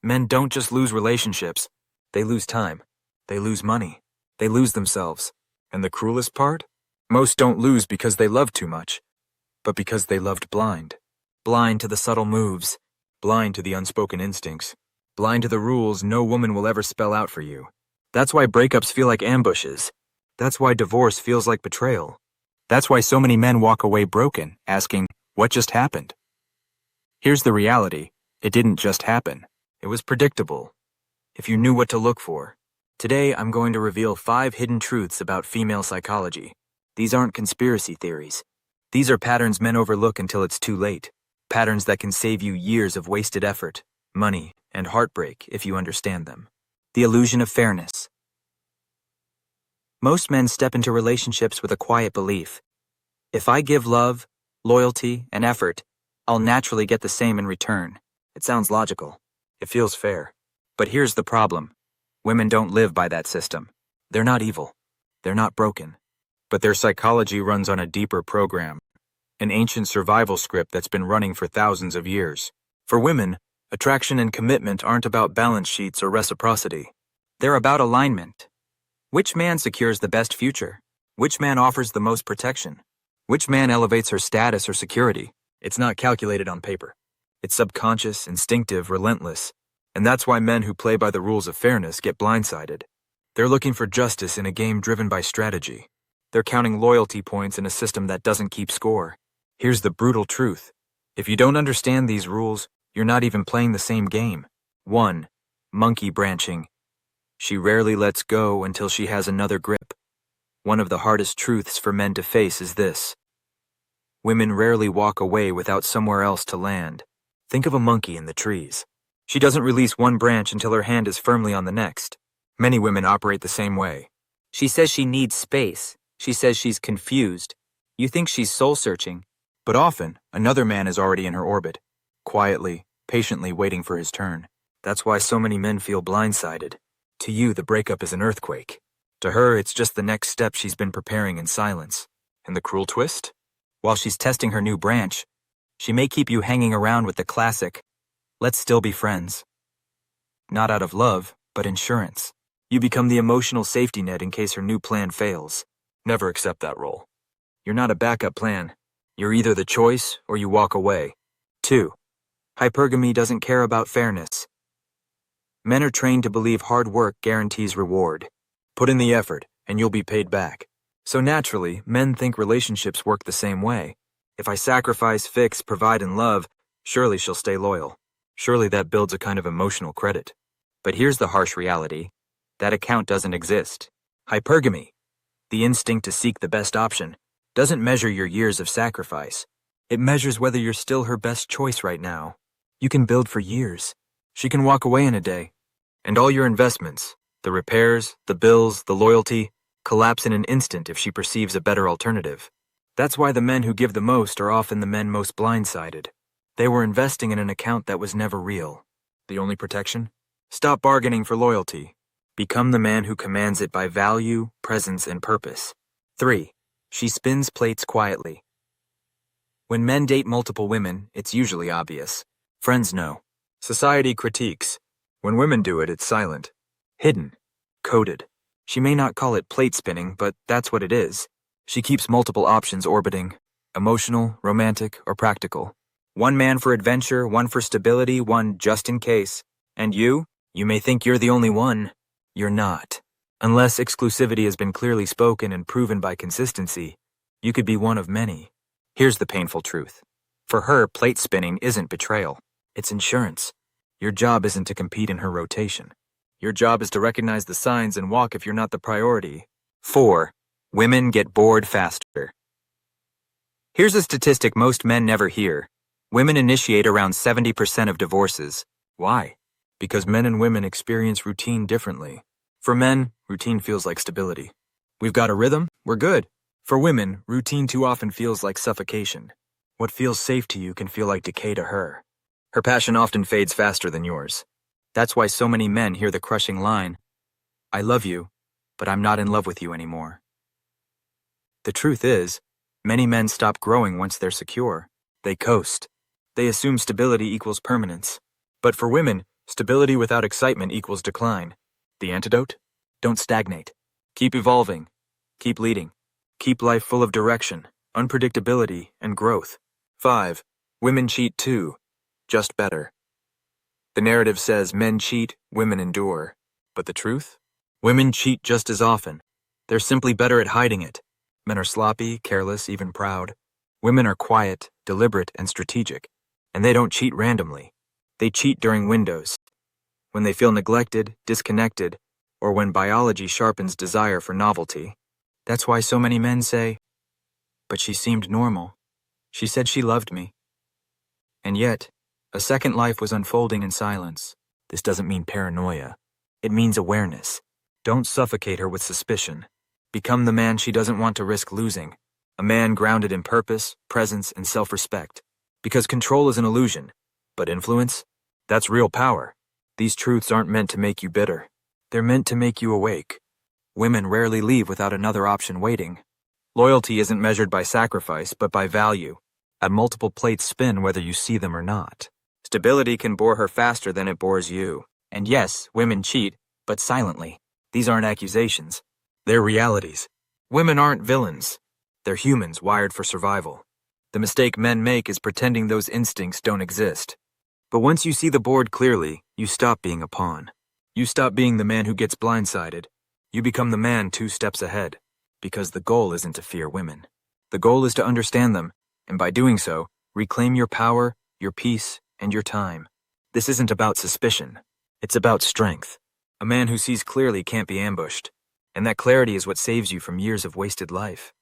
Men don't just lose relationships. They lose time. They lose money. They lose themselves. And the cruelest part? Most don't lose because they love too much, but because they loved blind. Blind to the subtle moves. Blind to the unspoken instincts. Blind to the rules no woman will ever spell out for you. That's why breakups feel like ambushes. That's why divorce feels like betrayal. That's why so many men walk away broken, asking, what just happened? Here's the reality. It didn't just happen. It was predictable. If you knew what to look for. Today, I'm going to reveal 5 hidden truths about female psychology. These aren't conspiracy theories. These are patterns men overlook until it's too late. Patterns that can save you years of wasted effort, money, and heartbreak if you understand them. The illusion of fairness. Most men step into relationships with a quiet belief. If I give love, loyalty, and effort, I'll naturally get the same in return. It sounds logical. It feels fair. But here's the problem. Women don't live by that system. They're not evil. They're not broken. But their psychology runs on a deeper program. An ancient survival script that's been running for thousands of years. For women, attraction and commitment aren't about balance sheets or reciprocity. They're about alignment. Which man secures the best future? Which man offers the most protection? Which man elevates her status or security? It's not calculated on paper. It's subconscious, instinctive, relentless. And that's why men who play by the rules of fairness get blindsided. They're looking for justice in a game driven by strategy. They're counting loyalty points in a system that doesn't keep score. Here's the brutal truth. If you don't understand these rules, you're not even playing the same game. 1. Monkey branching. She rarely lets go until she has another grip. One of the hardest truths for men to face is this. Women rarely walk away without somewhere else to land. Think of a monkey in the trees. She doesn't release one branch until her hand is firmly on the next. Many women operate the same way. She says she needs space. She says she's confused. You think she's soul-searching. But often, another man is already in her orbit, quietly, patiently waiting for his turn. That's why so many men feel blindsided. To you, the breakup is an earthquake. To her, it's just the next step she's been preparing in silence. And the cruel twist? While she's testing her new branch, she may keep you hanging around with the classic, let's still be friends. Not out of love, but insurance. You become the emotional safety net in case her new plan fails. Never accept that role. You're not a backup plan. You're either the choice or you walk away. 2. Hypergamy doesn't care about fairness. Men are trained to believe hard work guarantees reward. Put in the effort, and you'll be paid back. So naturally, men think relationships work the same way. If I sacrifice, fix, provide, and love, surely she'll stay loyal. Surely that builds a kind of emotional credit. But here's the harsh reality. That account doesn't exist. Hypergamy, the instinct to seek the best option, doesn't measure your years of sacrifice. It measures whether you're still her best choice right now. You can build for years. She can walk away in a day. And all your investments, the repairs, the bills, the loyalty, collapse in an instant if she perceives a better alternative. That's why the men who give the most are often the men most blindsided. They were investing in an account that was never real. The only protection? Stop bargaining for loyalty. Become the man who commands it by value, presence, and purpose. 3. She spins plates quietly. When men date multiple women, it's usually obvious. Friends know. Society critiques. When women do it, it's silent. Hidden. Coded. She may not call it plate spinning, but that's what it is. She keeps multiple options orbiting. Emotional, romantic, or practical. One man for adventure, one for stability, one just in case. And you may think you're the only one. You're not. Unless exclusivity has been clearly spoken and proven by consistency, you could be one of many. Here's the painful truth. For her, plate spinning isn't betrayal. It's insurance. Your job isn't to compete in her rotation. Your job is to recognize the signs and walk if you're not the priority. 4. Women get bored faster. Here's a statistic most men never hear. Women initiate around 70% of divorces. Why? Because men and women experience routine differently. For men, routine feels like stability. We've got a rhythm, we're good. For women, routine too often feels like suffocation. What feels safe to you can feel like decay to her. Her passion often fades faster than yours. That's why so many men hear the crushing line, I love you, but I'm not in love with you anymore. The truth is, many men stop growing once they're secure. They coast. They assume stability equals permanence. But for women, Stability without excitement equals decline. The antidote? Don't stagnate. Keep evolving. Keep leading. Keep life full of direction, unpredictability, and growth. 5. Women cheat too, just better. The narrative says men cheat, women endure. But the truth? Women cheat just as often. They're simply better at hiding it. Men are sloppy, careless, even proud. Women are quiet, deliberate, and strategic. And they don't cheat randomly. They cheat during windows. When they feel neglected, disconnected, or when biology sharpens desire for novelty. That's why so many men say, "But she seemed normal. She said she loved me." And yet, a second life was unfolding in silence. This doesn't mean paranoia. It means awareness. Don't suffocate her with suspicion. Become the man she doesn't want to risk losing. A man grounded in purpose, presence, and self-respect. Because control is an illusion, but influence? That's real power. These truths aren't meant to make you bitter. They're meant to make you awake. Women rarely leave without another option waiting. Loyalty isn't measured by sacrifice, but by value. A multiple plates spin whether you see them or not. Stability can bore her faster than it bores you. And yes, women cheat, but silently. These aren't accusations. They're realities. Women aren't villains. They're humans wired for survival. The mistake men make is pretending those instincts don't exist. But once you see the board clearly, you stop being a pawn. You stop being the man who gets blindsided. You become the man 2 steps ahead. Because the goal isn't to fear women. The goal is to understand them, and by doing so, reclaim your power, your peace, and your time. This isn't about suspicion. It's about strength. A man who sees clearly can't be ambushed. And that clarity is what saves you from years of wasted life.